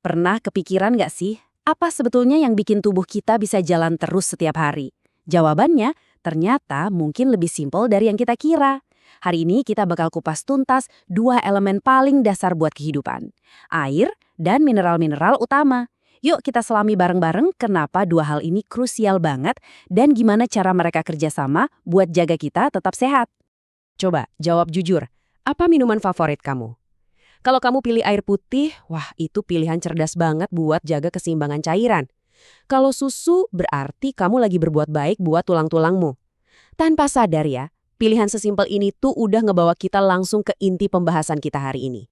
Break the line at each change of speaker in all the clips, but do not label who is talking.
Pernah kepikiran nggak sih, apa sebetulnya yang bikin tubuh kita bisa jalan terus setiap hari? Jawabannya, ternyata mungkin lebih simpel dari yang kita kira. Hari ini kita bakal kupas tuntas dua elemen paling dasar buat kehidupan. Air dan mineral-mineral utama. Yuk kita selami bareng-bareng kenapa dua hal ini krusial banget dan gimana cara mereka kerjasama buat jaga kita tetap sehat. Coba jawab jujur, apa minuman favorit kamu? Kalau kamu pilih air putih, wah itu pilihan cerdas banget buat jaga keseimbangan cairan. Kalau susu, berarti kamu lagi berbuat baik buat tulang-tulangmu. Tanpa sadar ya, pilihan sesimpel ini tuh udah ngebawa kita langsung ke inti pembahasan kita hari ini.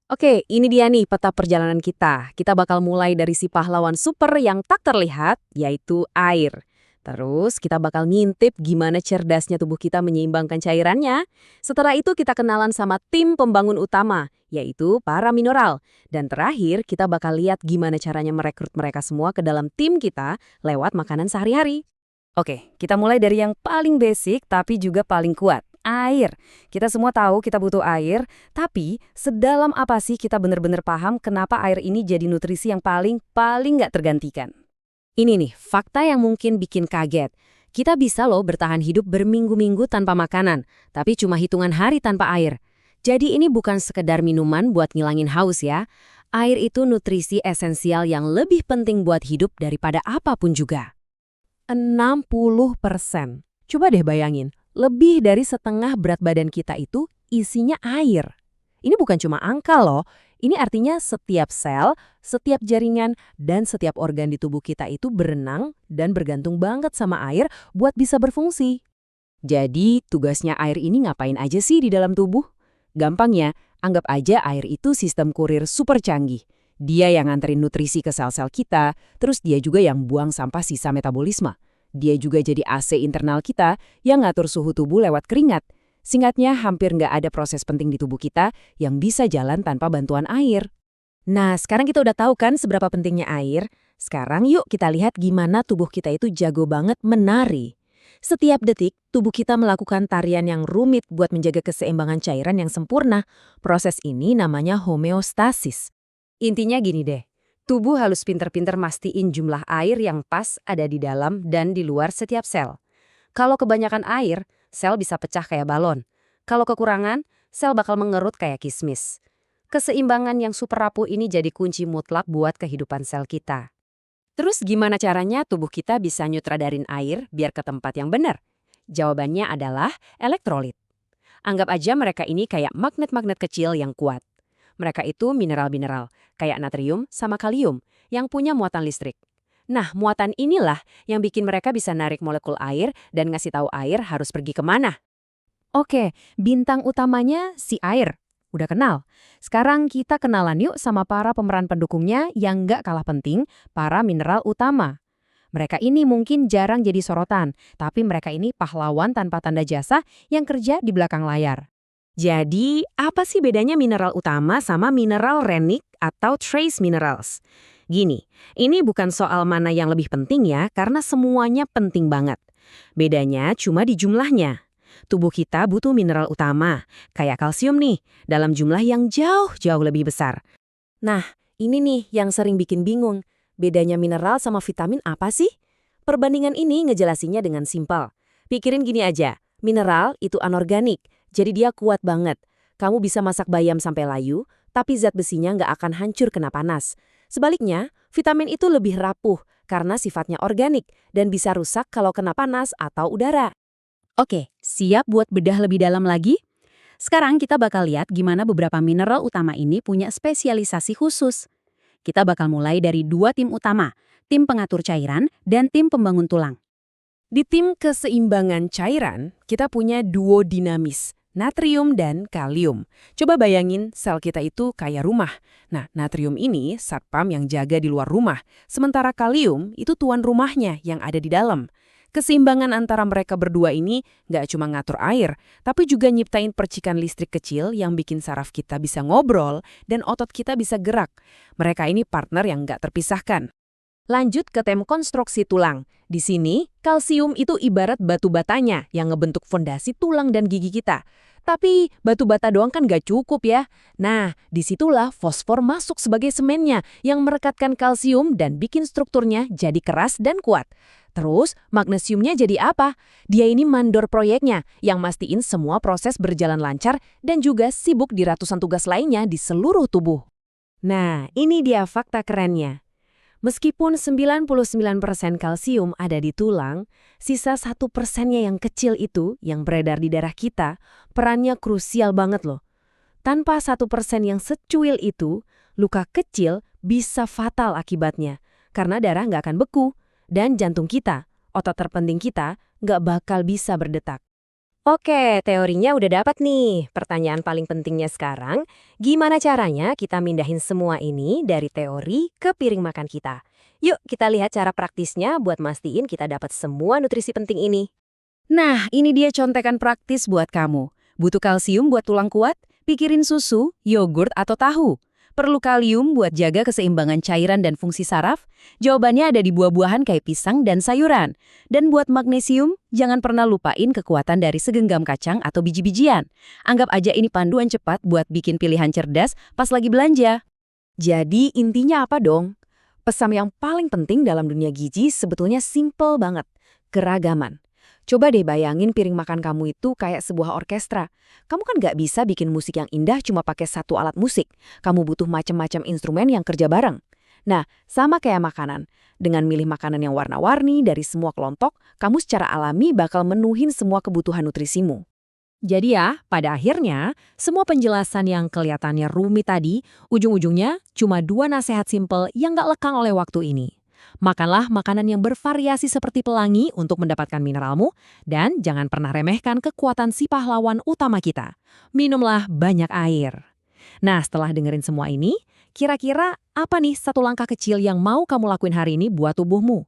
Oke, ini dia nih peta perjalanan kita. Kita bakal mulai dari si pahlawan super yang tak terlihat, yaitu air. Terus kita bakal ngintip gimana cerdasnya tubuh kita menyeimbangkan cairannya. Setelah itu kita kenalan sama tim pembangun utama, yaitu para mineral. Dan terakhir kita bakal lihat gimana caranya merekrut mereka semua ke dalam tim kita lewat makanan sehari-hari. Oke, kita mulai dari yang paling basic tapi juga paling kuat. Air. Kita semua tahu kita butuh air, tapi sedalam apa sih kita benar-benar paham kenapa air ini jadi nutrisi yang paling nggak tergantikan? Ini nih, fakta yang mungkin bikin kaget. Kita bisa loh bertahan hidup berminggu-minggu tanpa makanan, tapi cuma hitungan hari tanpa air. Jadi ini bukan sekedar minuman buat ngilangin haus ya. Air itu nutrisi esensial yang lebih penting buat hidup daripada apapun juga. 60%. Coba deh bayangin, lebih dari setengah berat badan kita itu isinya air. Ini bukan cuma angka loh, ini artinya setiap sel, setiap jaringan, dan setiap organ di tubuh kita itu berenang dan bergantung banget sama air buat bisa berfungsi. Jadi, tugasnya air ini ngapain aja sih di dalam tubuh? Gampangnya, anggap aja air itu sistem kurir super canggih. Dia yang nganterin nutrisi ke sel-sel kita, terus dia juga yang buang sampah sisa metabolisme. Dia juga jadi AC internal kita yang ngatur suhu tubuh lewat keringat. Singkatnya, hampir nggak ada proses penting di tubuh kita yang bisa jalan tanpa bantuan air. Nah, sekarang kita udah tahu kan seberapa pentingnya air. Sekarang yuk kita lihat gimana tubuh kita itu jago banget menari. Setiap detik, tubuh kita melakukan tarian yang rumit buat menjaga keseimbangan cairan yang sempurna. Proses ini namanya homeostasis. Intinya gini deh, tubuh harus pinter-pinter mastiin jumlah air yang pas ada di dalam dan di luar setiap sel. Kalau kebanyakan air, sel bisa pecah kayak balon. Kalau kekurangan, sel bakal mengerut kayak kismis. Keseimbangan yang super rapuh ini jadi kunci mutlak buat kehidupan sel kita. Terus gimana caranya tubuh kita bisa nyutradarin air biar ke tempat yang benar? Jawabannya adalah elektrolit. Anggap aja mereka ini kayak magnet-magnet kecil yang kuat. Mereka itu mineral-mineral, kayak natrium sama kalium, yang punya muatan listrik. Nah, muatan inilah yang bikin mereka bisa narik molekul air dan ngasih tahu air harus pergi kemana. Oke, bintang utamanya si air. Udah kenal? Sekarang kita kenalan yuk sama para pemeran pendukungnya yang nggak kalah penting, para mineral utama. Mereka ini mungkin jarang jadi sorotan, tapi mereka ini pahlawan tanpa tanda jasa yang kerja di belakang layar. Jadi, apa sih bedanya mineral utama sama mineral renik atau trace minerals? Gini, ini bukan soal mana yang lebih penting ya, karena semuanya penting banget. Bedanya cuma di jumlahnya. Tubuh kita butuh mineral utama, kayak kalsium nih, dalam jumlah yang jauh-jauh lebih besar. Nah, ini nih yang sering bikin bingung. Bedanya mineral sama vitamin apa sih? Perbandingan ini ngejelasinnya dengan simpel. Pikirin gini aja, mineral itu anorganik, jadi dia kuat banget. Kamu bisa masak bayam sampai layu, tapi zat besinya nggak akan hancur kena panas. Sebaliknya, vitamin itu lebih rapuh karena sifatnya organik dan bisa rusak kalau kena panas atau udara. Oke, siap buat bedah lebih dalam lagi? Sekarang kita bakal lihat gimana beberapa mineral utama ini punya spesialisasi khusus. Kita bakal mulai dari dua tim utama, tim pengatur cairan dan tim pembangun tulang. Di tim keseimbangan cairan, kita punya duo dinamis, natrium dan kalium. Coba bayangin sel kita itu kayak rumah. Nah, natrium ini satpam yang jaga di luar rumah, sementara kalium itu tuan rumahnya yang ada di dalam. Keseimbangan antara mereka berdua ini nggak cuma ngatur air, tapi juga nyiptain percikan listrik kecil yang bikin saraf kita bisa ngobrol dan otot kita bisa gerak. Mereka ini partner yang nggak terpisahkan. Lanjut ke tem konstruksi tulang. Di sini, kalsium itu ibarat batu batanya yang ngebentuk fondasi tulang dan gigi kita. Tapi batu bata doang kan gak cukup ya. Nah, disitulah fosfor masuk sebagai semennya yang merekatkan kalsium dan bikin strukturnya jadi keras dan kuat. Terus, magnesiumnya jadi apa? Dia ini mandor proyeknya yang mastiin semua proses berjalan lancar dan juga sibuk di ratusan tugas lainnya di seluruh tubuh. Nah, ini dia fakta kerennya. Meskipun 99% kalsium ada di tulang, sisa 1%-nya yang kecil itu yang beredar di darah kita, perannya krusial banget loh. Tanpa 1% yang secuil itu, luka kecil bisa fatal akibatnya, karena darah nggak akan beku, dan jantung kita, otot terpenting kita, nggak bakal bisa berdetak. Oke, teorinya udah dapat nih. Pertanyaan paling pentingnya sekarang, gimana caranya kita mindahin semua ini dari teori ke piring makan kita? Yuk kita lihat cara praktisnya buat mastiin kita dapat semua nutrisi penting ini. Nah, ini dia contekan praktis buat kamu. Butuh kalsium buat tulang kuat? Pikirin susu, yogurt, atau tahu. Perlu kalium buat jaga keseimbangan cairan dan fungsi saraf? Jawabannya ada di buah-buahan kayak pisang dan sayuran. Dan buat magnesium, jangan pernah lupain kekuatan dari segenggam kacang atau biji-bijian. Anggap aja ini panduan cepat buat bikin pilihan cerdas pas lagi belanja. Jadi intinya apa dong? Pesan yang paling penting dalam dunia gizi sebetulnya simple banget. Keragaman. Coba deh bayangin piring makan kamu itu kayak sebuah orkestra. Kamu kan nggak bisa bikin musik yang indah cuma pakai satu alat musik. Kamu butuh macam-macam instrumen yang kerja bareng. Nah, sama kayak makanan. Dengan milih makanan yang warna-warni dari semua kelompok, kamu secara alami bakal menuhin semua kebutuhan nutrisimu. Jadi ya, pada akhirnya, semua penjelasan yang kelihatannya rumit tadi, ujung-ujungnya cuma 2 nasihat simpel yang nggak lekang oleh waktu ini. Makanlah makanan yang bervariasi seperti pelangi untuk mendapatkan mineralmu, dan jangan pernah remehkan kekuatan si pahlawan utama kita. Minumlah banyak air. Nah, setelah dengerin semua ini, kira-kira apa nih satu langkah kecil yang mau kamu lakuin hari ini buat tubuhmu?